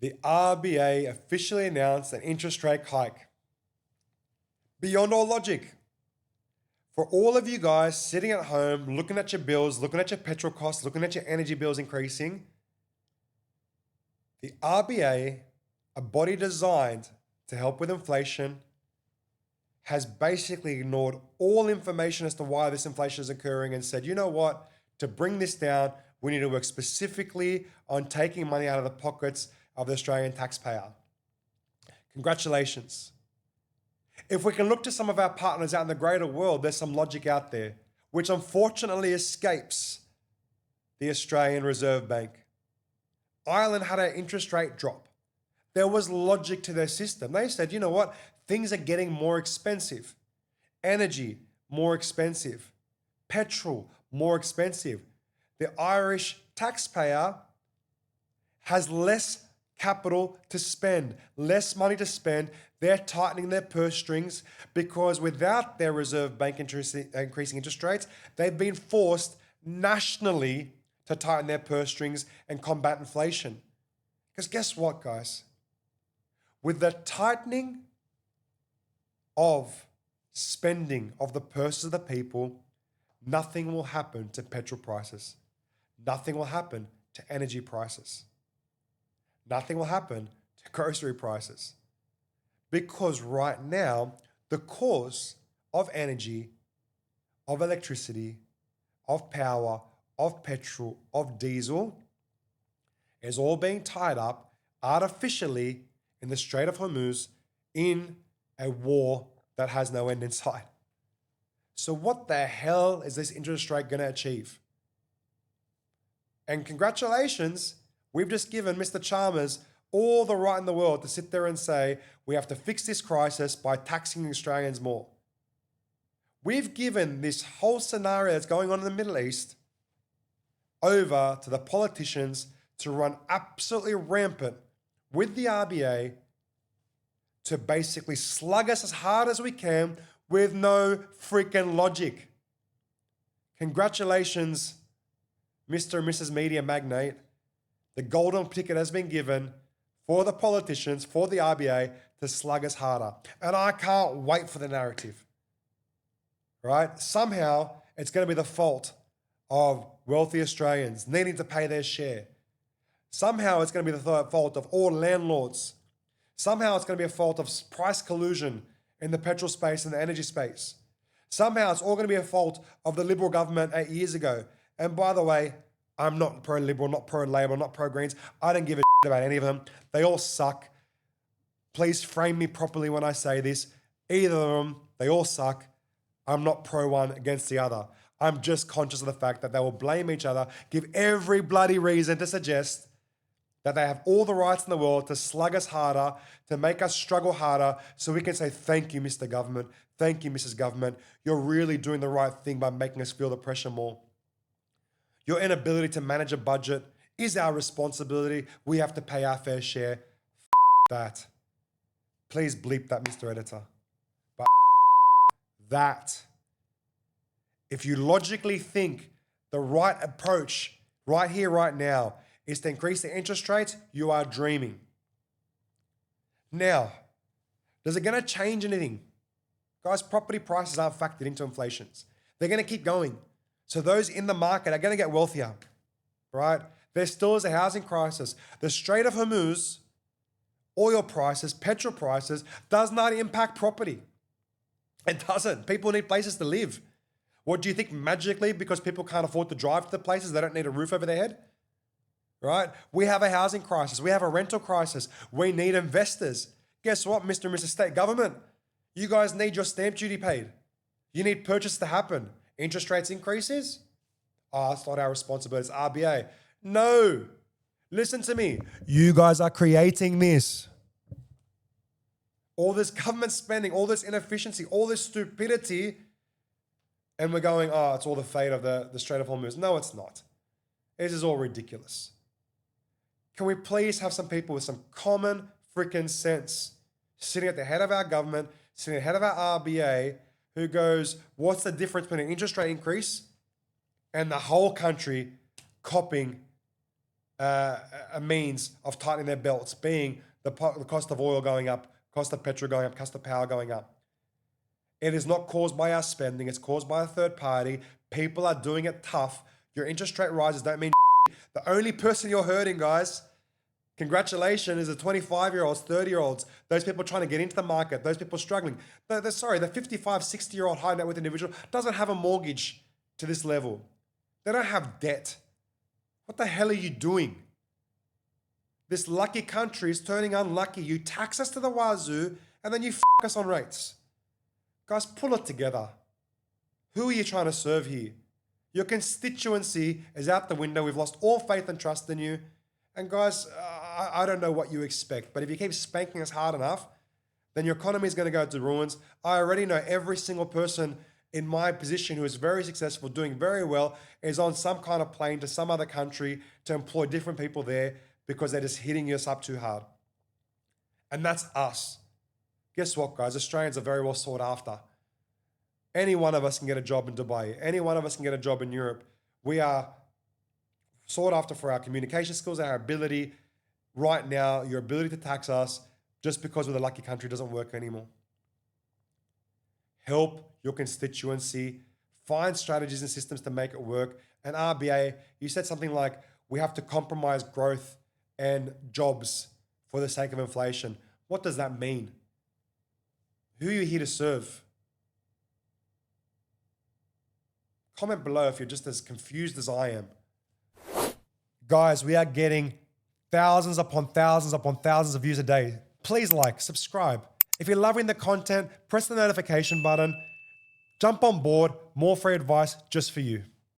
The RBA officially announced an interest rate hike. Beyond all logic. For all of you guys sitting at home, looking at your bills, looking at your petrol costs, looking at your energy bills increasing, the RBA, a body designed to help with inflation, has basically ignored all information as to why this inflation is occurring and said, you know what, to bring this down, we need to work specifically on taking money out of the pockets of the Australian taxpayer. Congratulations. If we can look to some of our partners out in the greater world, there's some logic out there, which unfortunately escapes the Australian Reserve Bank. Ireland had an interest rate drop. There was logic to their system. They said, you know what, things are getting more expensive. Energy, more expensive. Petrol, more expensive. The Irish taxpayer has less capital to spend, less money to spend. They're tightening their purse strings because without their Reserve Bank increasing interest rates, they've been forced nationally to tighten their purse strings and combat inflation. Because guess what, guys? With the tightening of spending of the purses of the people, nothing will happen to petrol prices. Nothing will happen to energy prices. Nothing will happen to grocery prices. Because right now, the cause of energy, of electricity, of power, of petrol, of diesel is all being tied up artificially in the Strait of Hormuz in a war that has no end in sight. So what the hell is this interest rate going to achieve? And congratulations, we've just given Mr. Chalmers all the right in the world to sit there and say, we have to fix this crisis by taxing Australians more. We've given this whole scenario that's going on in the Middle East over to the politicians to run absolutely rampant with the RBA to basically slug us as hard as we can with no freaking logic. Congratulations, Mr. and Mrs. Media Magnate. The golden ticket has been given for the politicians, for the RBA to slug us harder. And I can't wait for the narrative, right? Somehow it's going to be the fault of wealthy Australians needing to pay their share. Somehow it's going to be the fault of all landlords. Somehow it's going to be a fault of price collusion in the petrol space and the energy space. Somehow it's all going to be a fault of the Liberal government 8 years ago. And by the way, I'm not pro-Liberal, not pro-Labor, not pro-Greens. I don't give a shit about any of them. They all suck. Please frame me properly when I say this. Either of them, they all suck. I'm not pro one against the other. I'm just conscious of the fact that they will blame each other, give every bloody reason to suggest that they have all the rights in the world to slug us harder, to make us struggle harder, so we can say, thank you, Mr. Government. Thank you, Mrs. Government. You're really doing the right thing by making us feel the pressure more. Your inability to manage a budget is our responsibility. We have to pay our fair share. That. Please bleep that, Mr. Editor. But that. If you logically think the right approach right here, right now, is to increase the interest rates, you are dreaming. Now, is it going to change anything? Guys, property prices aren't factored into inflations. They're going to keep going. So those in the market are going to get wealthier, right? There still is a housing crisis. The Strait of Hormuz, oil prices, petrol prices, does not impact property. It doesn't. People need places to live. What do you think, magically, because people can't afford to drive to the places, they don't need a roof over their head? Right? We have a housing crisis. We have a rental crisis. We need investors. Guess what, Mr. and Mrs. State Government? You guys need your stamp duty paid. You need purchase to happen. Interest rates increases? Oh, it's not our responsibility. It's RBA. No. Listen to me. You guys are creating this. All this government spending, all this inefficiency, all this stupidity, and we're going, oh, it's all the fate of the Strait of Hormuz. No, it's not. This is all ridiculous. Can we please have some people with some common freaking sense sitting at the head of our government, sitting at the head of our RBA, who goes, what's the difference between an interest rate increase and the whole country copying a means of tightening their belts, being the cost of oil going up, cost of petrol going up, cost of power going up. It is not caused by our spending. It's caused by a third party. People are doing it tough. Your interest rate rises don't mean the only person you're hurting, guys, congratulations, is the 25-year-olds, 30-year-olds, those people trying to get into the market, those people struggling. The 55, 60-year-old high net worth individual doesn't have a mortgage to this level. They don't have debt. What the hell are you doing? This lucky country is turning unlucky. You tax us to the wazoo and then you f us on rates. Guys, pull it together. Who are you trying to serve here? Your constituency is out the window. We've lost all faith and trust in you. And guys, I don't know what you expect, but if you keep spanking us hard enough, then your economy is going to go to ruins. I already know every single person in my position who is very successful, doing very well, is on some kind of plane to some other country to employ different people there because they're just hitting us up too hard. And that's us. Guess what, guys? Australians are very well sought after. Any one of us can get a job in Dubai. Any one of us can get a job in Europe. We are sought after for our communication skills, our ability. Right now, your ability to tax us just because we're the lucky country doesn't work anymore. Help your constituency. Find strategies and systems to make it work. And RBA, you said something like, we have to compromise growth and jobs for the sake of inflation. What does that mean? Who are you here to serve? Comment below if you're just as confused as I am. Guys, we are getting thousands upon thousands upon thousands of views a day. Please like, subscribe. If you're loving the content, press the notification button. Jump on board. More free advice just for you.